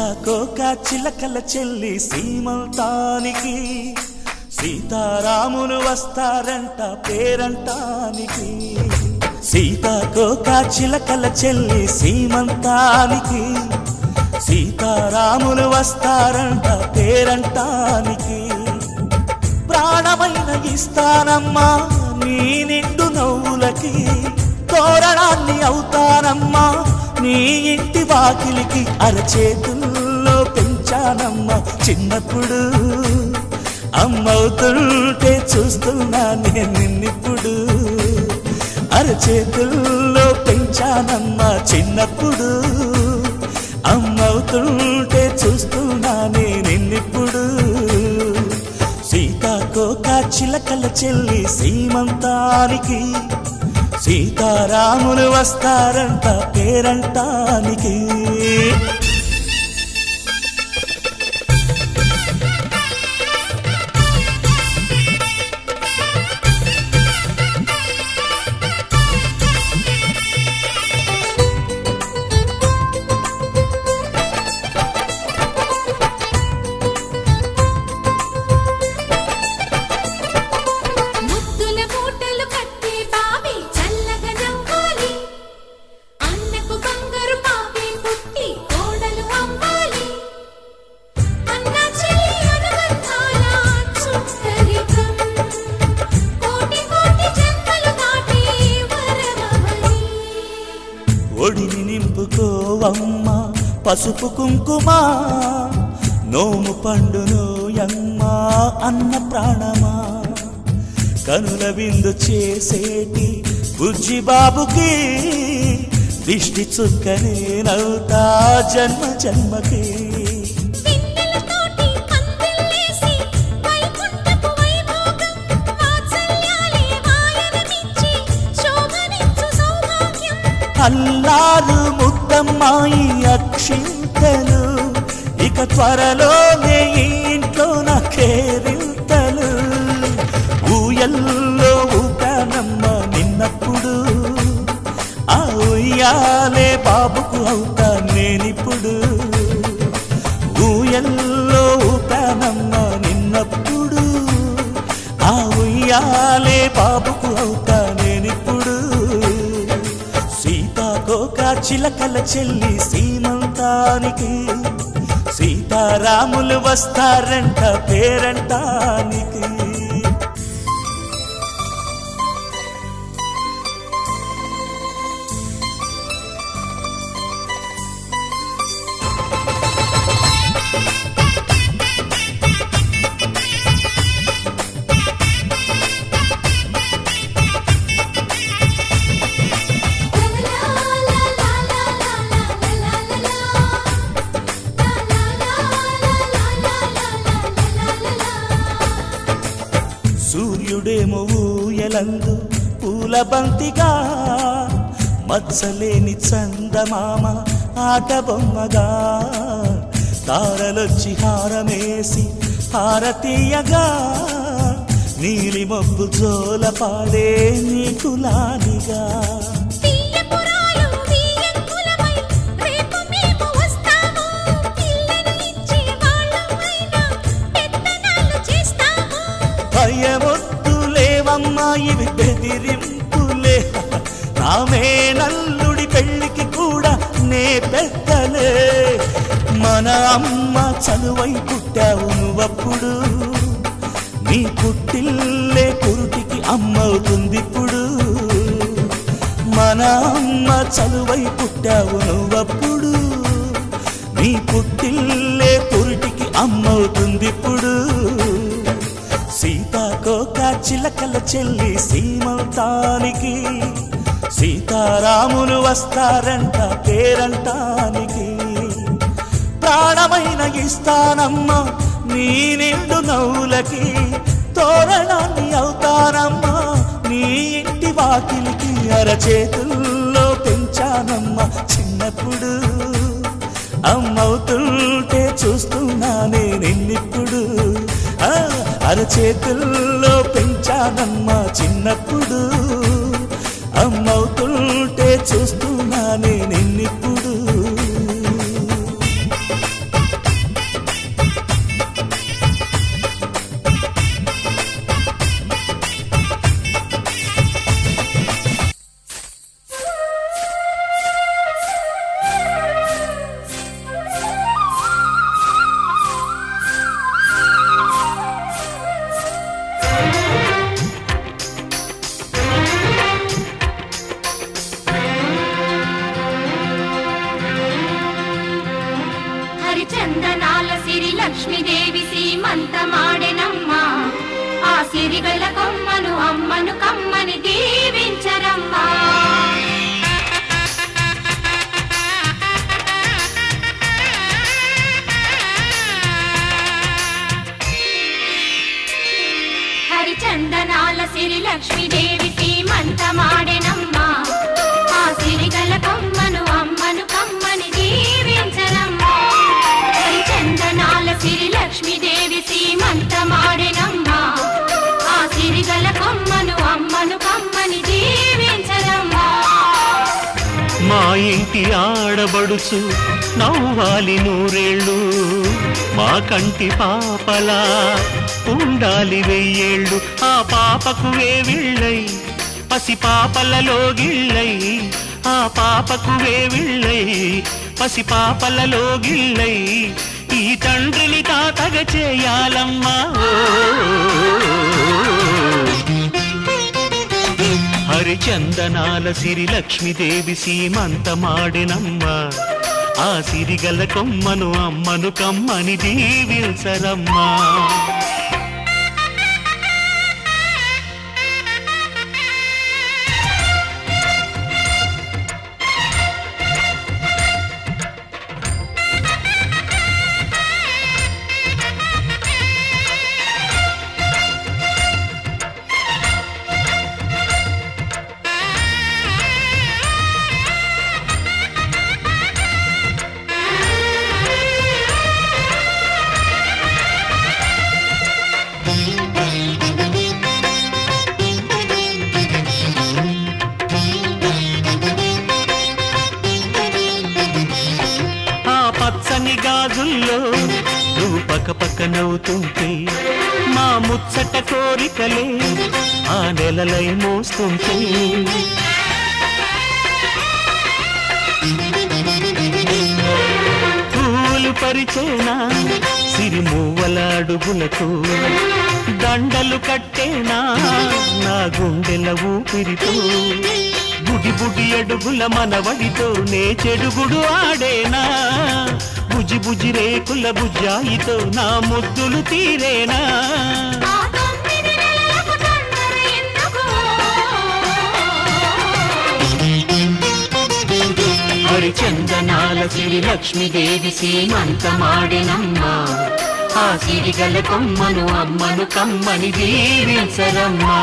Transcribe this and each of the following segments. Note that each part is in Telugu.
సీతాకోక చిలకల చెల్లి సీమంతానికి సీతారాములు వస్తారంట పేరంటానికి. సీతాకోక చిలకల చెల్లి సీమంతానికి సీతారాములు వస్తారంట పేరంటానికి. ప్రాణమైన ఇస్తానమ్మా నీ నిండు నవ్వులకి, తోరణాన్ని అవుతానమ్మా నీ ఇంటి వాకిలికి. అరచేతుల్లో పెంచానమ్మా చిన్నప్పుడు, అమ్మవుతుంటే చూస్తున్నా నేను నిన్నిప్పుడు. అరచేతుల్లో పెంచానమ్మా చిన్నప్పుడు, అమ్మవుతుంటే చూస్తున్నా నేను నిన్నిప్పుడు. సీతాకోక చిలకల చెల్లి సీమంతానికి సీతారాములు వస్తారంట పేరంటానికి. ఒడిని నింపుకోవమ్మా పసుపు కుంకుమ, నోము పండునోయమ్మా అన్న ప్రాణమా. కనుల విందు చేసేటి బుజ్జి బాబుకి దిష్టి చుక్కనేనవుతా జన్మ జన్మకి. అల్లారు ముద్దమ్మాయి అక్షింతలు, ఇక త్వరలోనే ఇంట్లో నా కేరింతలు. ఊయల్లో ఊపానమ్మ నిన్నప్పుడు, ఆ ఉయ్యాలే బాబుకు అవుతా నేనిప్పుడు. ఊయల్లో ఊపానమ్మ నిన్నప్పుడు, ఆ ఉయ్యాలే బాబుకు అవుతా నేనిప్పుడు. సీతాకోక చిలకల చెల్లి సీమంతానికి సీతారాములు వస్తారంట పేరంటానికి. సూర్యుడేమో ఊయలందు పూల బంతిగా, మచ్చలేని చందమామ ఆట బొమ్మగా. తారలొచ్చి హారమేసి హారతీయగా, నీలి మబ్బు జోల పాడే నీకులానిగా. భయమొద్దులేవమ్మా ఇవి బెదిరింపులే, నామే నల్లుడి పెళ్ళికి కూడా నే పెద్దలే. మన అమ్మ చనువై పుట్టావు నువ్వప్పుడు, నీ పుట్టిల్లే పురుటికి అమ్మవుతుందిప్పుడు. మన అమ్మ చనువై పుట్టావు నువ్వప్పుడు, నీ పుట్టిల్లే పురుటికి అమ్మవుతుందిప్పుడు. సీతాకోక చిలకల చెల్లి సీమంతానికి సీతారాములు వస్తారంట పేరంటానికి. ప్రాణమైన ఇస్తానమ్మా నీ నిండు నవ్వులకి, తోరణాన్ని అవుతానమ్మా నీ ఇంటి వాకిలికి. అరచేతుల్లో పెంచానమ్మా చిన్నప్పుడు, అమ్మవుతుంటే చూస్తున్నానే నిన్నిప్పుడు. అరచేతుల్లో పెంచానమ్మా చిన్నప్పుడు, అమ్మవుతుంటే చూస్తున్నానే నిన్నిప్పుడు. హరిచందనాల సిరి లక్ష్మీదేవి సీమంతమాడెనమ్మ ఆ సిరిగల కొమ్మను అమ్మను కమ్మని దీవించరమ్మా హరిచందనాల సిరి లక్ష్మీదేవి సీమంతమాడెనమ్మ ఆ సిరిగల కొమ్మను అమ్మను కమ్మని దీవించరమ్మా హరిచందనాల సిరి లక్ష్మీదేవి సీమంతమాడెనమ్మ ఆ సిరిగల కొమ్మను అమ్మను కమ్మని దీవించరమ్మా మా ఇంటి ఆడబడుచు నవ్వాలి నూరేళ్ళు మా కంటి పాపలా ఉండాలి వెయ్యేళ్ళు ఆ పాపకు వేవిళ్ళై పసి పాపలలో గిళ్ళై ఆ పాపకు వేవిళ్ళై పసి పాపలలో గిళ్ళై ఈ తండ్రిని తాతగా చేయాలమ్మా హరిచందనాల సిరి లక్ష్మీదేవి సీమంతమాడెనమ్మ ఆ సిరిగల కొమ్మను అమ్మను కమ్మని దీవించరమ్మా పచ్చని గాజుల్లో నువ్వు పక్క నవ్వుతుంటే మా ముచ్చట కోరికలే ఆ నెలలై మోస్తుంటే పూలు పరిచేనా సిరిమూవల అడుగులకు దండలు కట్టేనా నా గుండెల ఊపిరితో బుడి బుడి అడుగుల మనవడితో నే చెడుగుడు ఆడేనా బుజి బుజి రేకుల బుజ్జాయితో నా ముద్దులు తీరేనా హరిచందనాల సిరి లక్ష్మీదేవి సీమంతమాడెనమ్మ ఆ సిరిగల కొమ్మను అమ్మను కమ్మని దీవించరమ్మా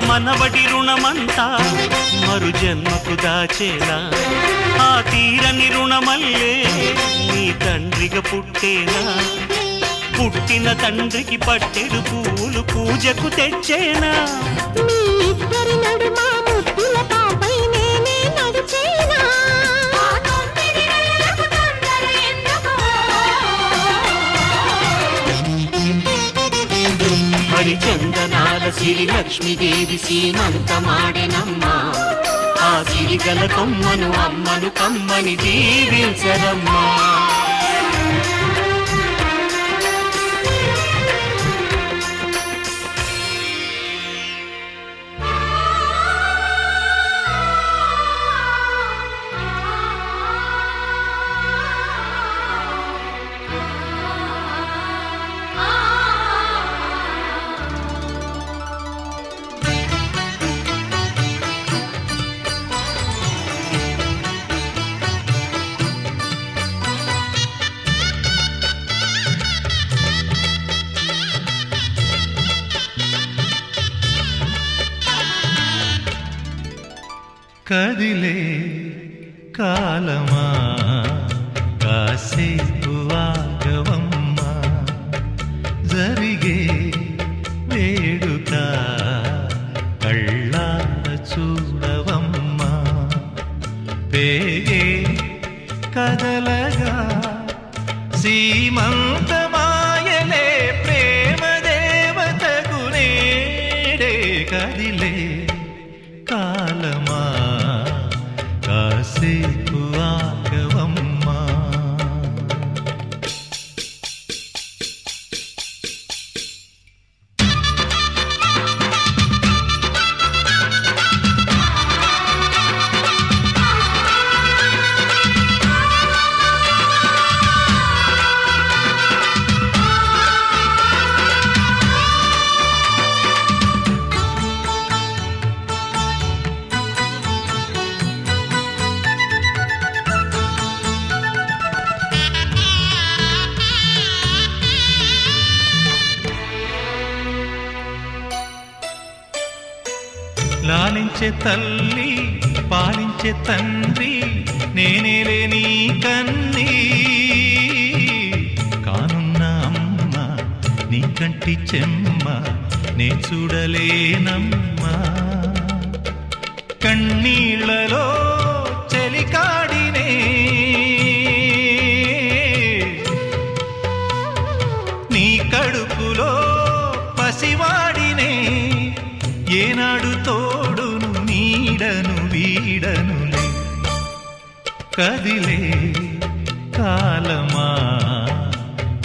మనవడి రుణమంతా మరు జన్మకు దాచేనా ఆ తీరని రుణమల్లే నీ తండ్రిగా పుట్టేనా పుట్టిన తండ్రికి పట్టెడు పూలు పూజకు తెచ్చేనా హరిచందనాల సిరి లక్ష్మీదేవి సీమంతమాడెనమ్మ ఆ సిరిగల కొమ్మను అమ్మను కమ్మని దీవించరమ్మా కదిలే కాలమా కాసేపు ఆగవమ్మా జరిగే వేడుక కళ్ళార చూడవమ్మా పేగే కదలగా సీమంతమాయలే ప్రేమ దేవతకు నేడే కదిలే కాలమా కాసేపు ఆగవమ్మా లాలించే తల్లి పాలించే తండ్రి నేనేలే నీ కన్నీ కానున్న అమ్మ నీ కంటి చెమ్మ నే చూడలేనమ్మా కన్నీళ్లలో చెలికాడినే నీ కడుపులో పసివాడినే ఏనాడు తోడును నీడను వీడనులే కదిలే కాలమా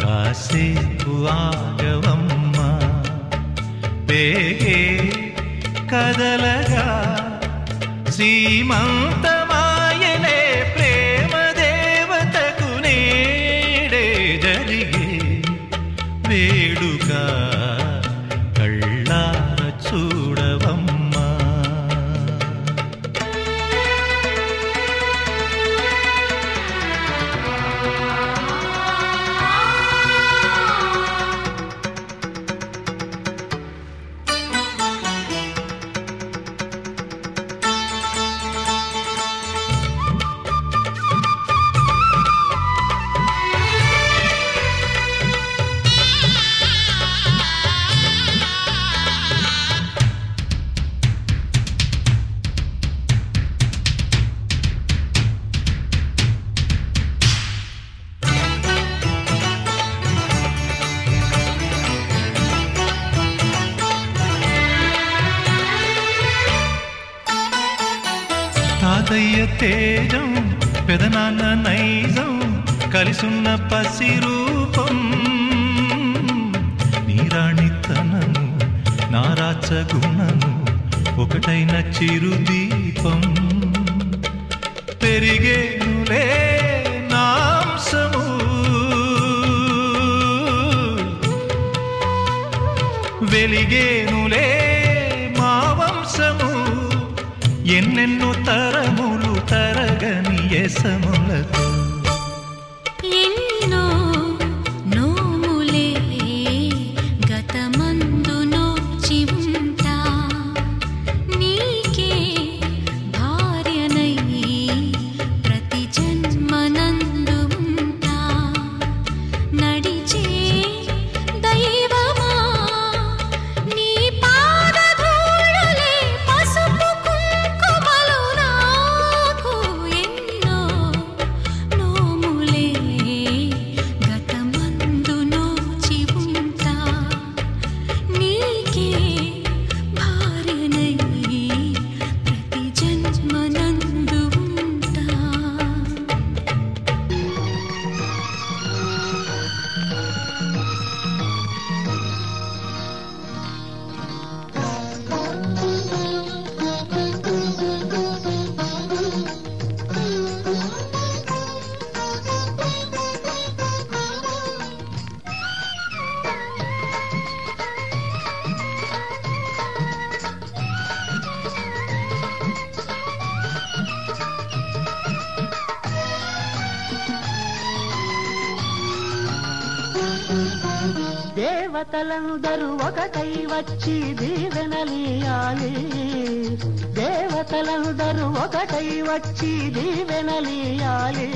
కాసేపు ఆగవమ్మా పేగే కదలగా సీమంతమాయలే ప్రేమ దేవతకు నేడే జరిగే వేడుక కళ్ళార చూడవమ్మా తాతయ్య తేజం పెదనాన్న నైజం కలిసున్న పసి రూపం నీరాణితనము నారాచ గుణము ఒకటైన చిరుదీపం పెరిగేనులే నాంసము వెలిగేనులే మా వంశము ఎన్నెన్నో తరములు తరగని యసములతో ఎన్నో నోములే గతమందు నోచి ఉంటా నీకే భార్యనై ప్రతి జన్మనందు ఉంటా నడిచే దైవమా నీ పాదధూళులే పసుపు కుంకుమలు నాకు ఎన్నో దేవతలందరూ ఒకటై వచ్చి దీవెనలీయాలి, దేవతలందరూ ఒకటై వచ్చి దీవెనలీయాలి.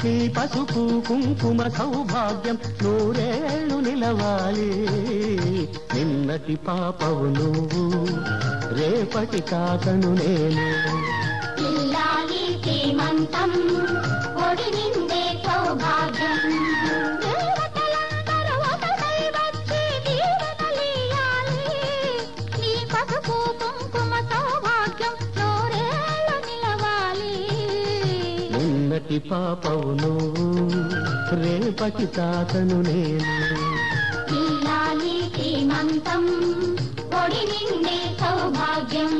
నీ పసుపు కుంకుమ సౌభాగ్యం నూరేళ్ళు నిలవాలి. నిన్నటి పాపవు నువ్వు, రేపటి తాతను నేను. ఇల్లాలి శ్రీమంతం ఒడి నిండే సౌభాగ్యం. దేవతలందరూ ఒకటై వచ్చి దీవెనలీయాలి. నీ పసుపు కుంకుమ సౌభాగ్యం నూరేళ్ళు నిలవాలి. నిన్నటి పాపవు నువ్వు, రేపటి తాతను నేను. ఇల్లాలి శ్రీమంతం ఒడి నిండే సౌభాగ్యం.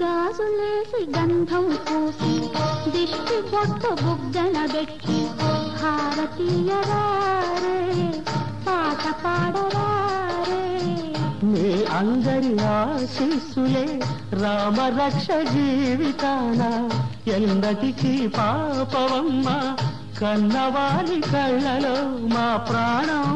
గాజులేసి గంధం పూసి దిష్టి బొట్టు బుగ్గన పెట్టి హారతీయరారే పాట పాడరారే. నీ అందరి ఆశీస్సులే రామరక్ష జీవితాన ఎందటికి పాపవమ్మ. కన్నవారి కళ్ళలో మా ప్రాణం